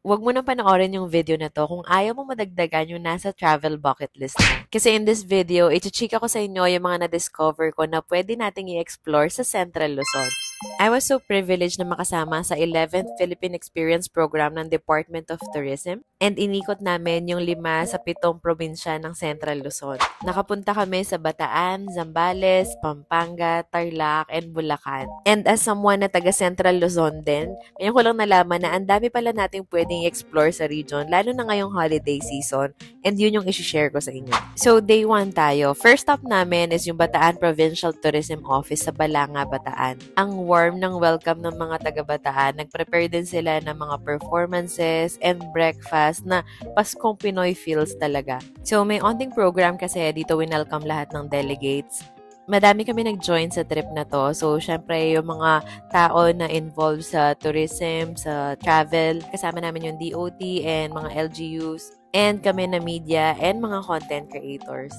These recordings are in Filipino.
wag mo nang panoorin yung video na to kung ayaw mo madagdagan yung nasa travel bucket list mo. Kasi in this video, i-chika ko sa inyo yung mga na-discover ko na pwede nating i-explore sa Central Luzon. I was so privileged na makasama sa 11th Philippine Experience Program ng Department of Tourism and inikot namin yung 5 sa 7 probinsya ng Central Luzon. Nakapunta kami sa Bataan, Zambales, Pampanga, Tarlac, and Bulacan. And as someone na taga Central Luzon din, ngayon ko lang nalaman na ang dami pala nating pwedeng i-explore sa region, lalo na ngayong holiday season, and yun yung isi-share ko sa inyo. So, day 1 tayo. First stop namin is yung Bataan Provincial Tourism Office sa Balanga, Bataan. Ang warm ng welcome ng mga taga-Bataan. Nag-prepare din sila ng mga performances and breakfast na Paskong Pinoy feels talaga. So, may onting program kasi dito winelcome lahat ng delegates. Madami kami nag-join sa trip na to. So, syempre, yung mga tao na involved sa tourism, sa travel, kasama namin yung DOT and mga LGUs, and kami na media and mga content creators.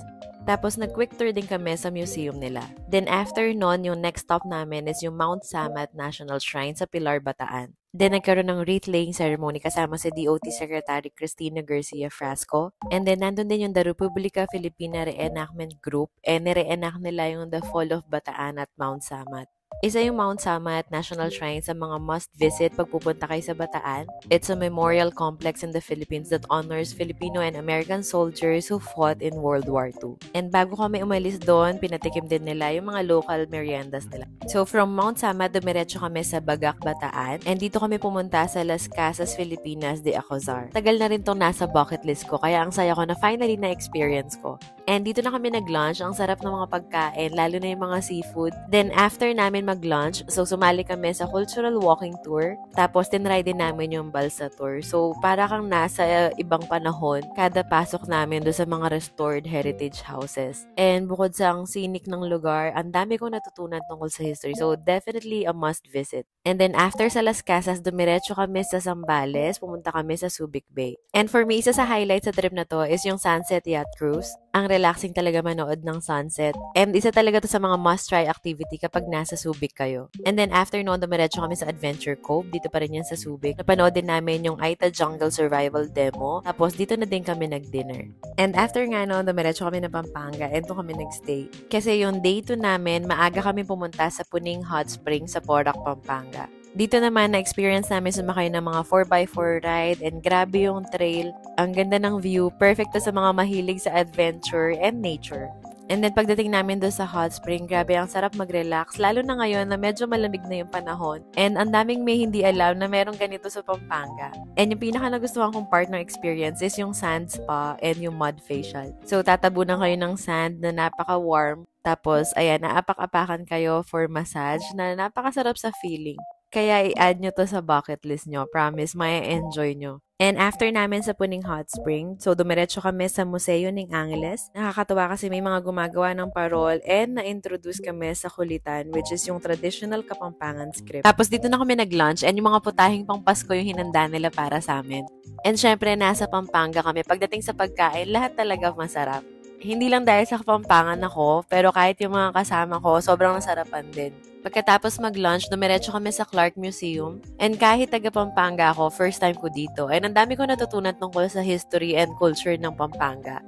Tapos, nag-quick tour din kami sa museum nila. Then, after nun, yung next stop namin is yung Mount Samat National Shrine sa Pilar, Bataan. Then, nagkaroon ng wreath-laying ceremony kasama si DOT Secretary Cristina Garcia Frasco. And then, nandun din yung The Republica Filipina Reenactment Group. And nire-enact nila yung The Fall of Bataan at Mount Samat. Isa yung Mount Samat National Shrine sa mga must-visit pag pupunta kayo sa Bataan. It's a memorial complex in the Philippines that honors Filipino and American soldiers who fought in World War II. And bago kami umalis doon, pinatikim din nila yung mga local meriendas nila. So from Mount Samat, dumiretso kami sa Bagak, Bataan. And dito kami pumunta sa Las Casas Filipinas de Acozar. Tagal na rin tong nasa bucket list ko, kaya ang saya ko na finally na-experience ko. And dito na kami nag-lunch. Ang sarap ng mga pagkain, lalo na yung mga seafood. Then after namin mag-lunch, so sumali kami sa cultural walking tour. Tapos tinry din namin yung balsa tour. So para kang nasa ibang panahon, kada pasok namin doon sa mga restored heritage houses. And bukod sa ang scenic ng lugar, ang dami kong natutunan tungkol sa history. So definitely a must visit. And then after sa Las Casas, dumiretso kami sa Zambales, pumunta kami sa Subic Bay. And for me, isa sa highlights sa trip na to is yung Sunset Yacht Cruise. Ang relaxing talaga manood ng sunset. And isa talaga to sa mga must-try activity kapag nasa Subic kayo. And then after noon, dumiretso kami sa Adventure Cove. Dito pa rin yan sa Subic. Napanood din namin yung Aita Jungle Survival Demo. Tapos dito na din kami nag-dinner. And after nga noon, dumiretso kami ng Pampanga. And doon kami nag-stay. Kasi yung day 2 namin, maaga kami pumunta sa Puning Hot Springs sa Porac, Pampanga. Dito naman, na-experience namin sumakay ng mga 4x4 ride and grabe yung trail. Ang ganda ng view. Perfect to sa mga mahilig sa adventure and nature. And then pagdating namin doon sa hot spring, grabe ang sarap mag-relax. Lalo na ngayon na medyo malamig na yung panahon. And ang daming may hindi alam na merong ganito sa Pampanga. And yung pinaka nagustuhan kong part ng experience is yung sand spa and yung mud facial. So tatabunan kayo ng sand na napaka-warm. Tapos, ayan, naapak-apakan kayo for massage na napakasarap sa feeling. Kaya i-add nyo to sa bucket list nyo. Promise, may enjoy nyo. And after namin sa Puning Hot Spring, so dumiretso kami sa Museo ng Angeles. Nakakatawa kasi may mga gumagawa ng parol and na-introduce kami sa kulitan, which is yung traditional Kapampangan script. Tapos dito na kami nag-lunch and yung mga putahing pang Pasko yung hinanda nila para sa amin. And syempre, nasa Pampanga kami. Pagdating sa pagkain, lahat talaga masarap. Hindi lang dahil sa Kapampangan ako, pero kahit yung mga kasama ko, sobrang nasarapan din. Pagkatapos mag-lunch, dumiretso kami sa Clark Museum. And kahit taga Pampanga ako, first time ko dito. And ang dami ko natutunan tungkol sa history and culture ng Pampanga.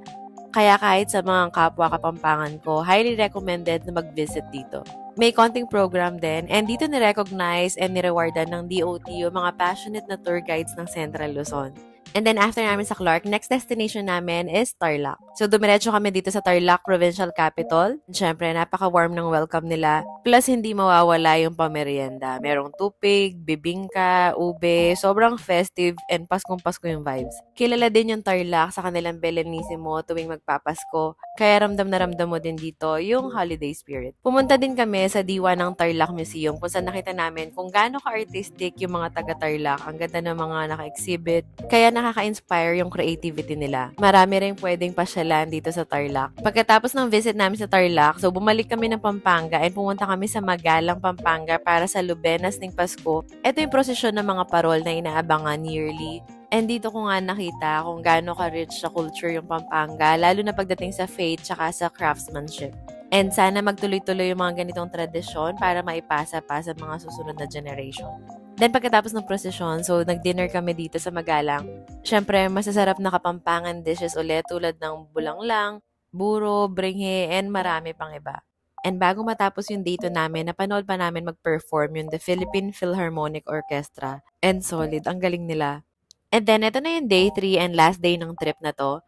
Kaya kahit sa mga kapwa Kapampangan ko, highly recommended na mag-visit dito. May konting program din, and dito ni-recognize and ni-rewardan ng DOT yung mga passionate na tour guides ng Central Luzon. And then after namin sa Clark, next destination namin is Tarlac. So dumiretso kami dito sa Tarlac Provincial Capital. Siyempre, napaka-warm ng welcome nila. Plus, hindi mawawala yung pamerienda. Merong tupig, bibingka, ube, sobrang festive and Paskong-Pasko yung vibes. Kilala din yung Tarlac sa kanilang Belenisimo tuwing magpapasko. Kaya ramdam na ramdam mo din dito yung holiday spirit. Pumunta din kami sa diwa ng Tarlac Museum kung saan nakita namin kung gaano ka-artistic yung mga taga-Tarlac. Ang ganda ng mga naka-exhibit. Kaya nakaka-inspire yung creativity nila. Marami rin pwedeng pasyalan dito sa Tarlac. Pagkatapos ng visit namin sa Tarlac, so bumalik kami ng Pampanga and pumunta kami sa Magalang, Pampanga para sa Lubenas ng Pasko. Ito yung prosesyon ng mga parol na inaabangan yearly. And dito ko nga nakita kung gaano ka-rich sa culture yung Pampanga, lalo na pagdating sa faith tsaka sa craftsmanship. And sana magtuloy-tuloy yung mga ganitong tradisyon para maipasa pa sa mga susunod na generation. Then pagkatapos ng prosesyon, so nag-dinner kami dito sa Magalang. Syempre, masasarap na Kapampangan dishes ulit tulad ng bulanglang, buro, bringhe, and marami pang iba. And bago matapos yung date namin, napanood pa namin mag-perform yung The Philippine Philharmonic Orchestra. And solid, ang galing nila. And then, ito na yung day 3 and last day ng trip na to.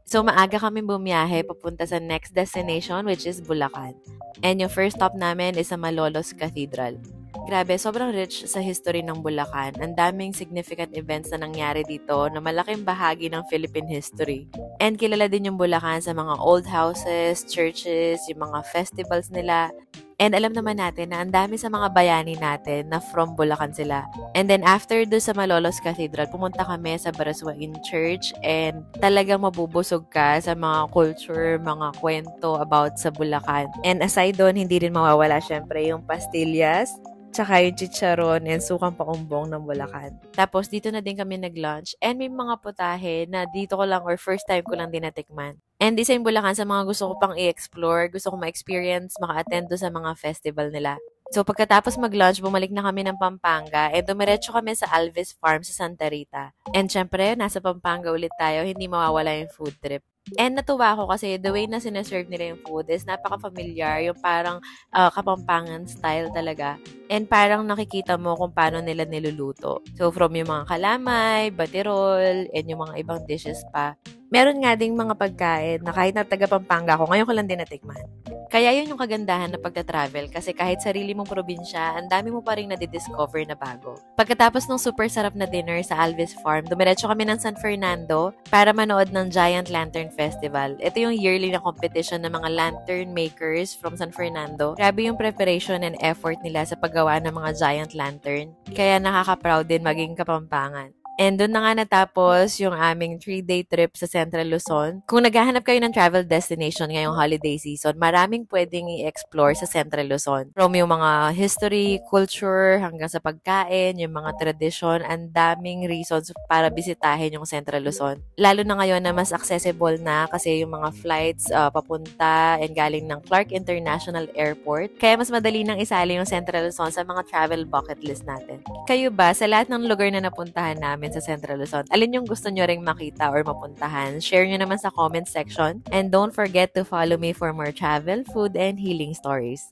So, maaga kami bumiyahe papunta sa next destination, which is Bulacan. And yung first stop namin is sa Malolos Cathedral. Grabe, sobrang rich sa history ng Bulacan. Ang daming significant events na nangyari dito na malaking bahagi ng Philippine history. And kilala din yung Bulacan sa mga old houses, churches, yung mga festivals nila. And alam naman natin na ang dami sa mga bayani natin na from Bulacan sila. And then after do sa Malolos Cathedral, pumunta kami sa Baraswain Church and talagang mabubusog ka sa mga culture, mga kwento about sa Bulacan. And aside doon, hindi rin mawawala syempre yung pastillas, tsaka yung chicharon and sukang paumbong ng Bulacan. Tapos, dito na din kami nag-lunch. And may mga putahe na dito ko lang or first time ko lang din natikman. And isa yung Bulacan sa mga gusto ko pang i-explore, gusto ko ma-experience, maka-attend do sa mga festival nila. So, pagkatapos mag-lunch, bumalik na kami ng Pampanga and dumiretso kami sa Alvis Farm sa Santa Rita. And syempre, nasa Pampanga ulit tayo, hindi mawawala yung food trip. And natuwa ako kasi the way na sineserve nila yung food is napaka-familiar, yung parang Kapampangan style talaga. And parang nakikita mo kung paano nila niluluto. So, from yung mga kalamay, batirol, and yung mga ibang dishes pa. Meron nga ding mga pagkain na kahit na taga Pampanga ako, ngayon ko lang din natikman. Kaya yun yung kagandahan na pagta-travel kasi kahit sarili mong probinsya, ang dami mo pa rin nadidiscover na bago. Pagkatapos ng super sarap na dinner sa Alvis Farm, dumiretso kami ng San Fernando para manood ng Giant Lantern Festival. Ito yung yearly na competition ng mga lantern makers from San Fernando. Grabe yung preparation and effort nila sa paggawa ng mga giant lantern. Kaya nakaka-proud din maging Kapampangan. And doon na nga natapos yung aming 3-day trip sa Central Luzon. Kung naghahanap kayo ng travel destination ngayong holiday season, maraming pwedeng i-explore sa Central Luzon. From yung mga history, culture, hanggang sa pagkain, yung mga tradition, ang daming reasons para bisitahin yung Central Luzon. Lalo na ngayon na mas accessible na kasi yung mga flights papunta and galing ng Clark International Airport. Kaya mas madali nang isali yung Central Luzon sa mga travel bucket list natin. Kayo ba, sa lahat ng lugar na napuntahan namin sa Central Luzon, alin yung gusto nyo ring makita or mapuntahan? Share nyo naman sa comment section. And don't forget to follow me for more travel, food, and healing stories.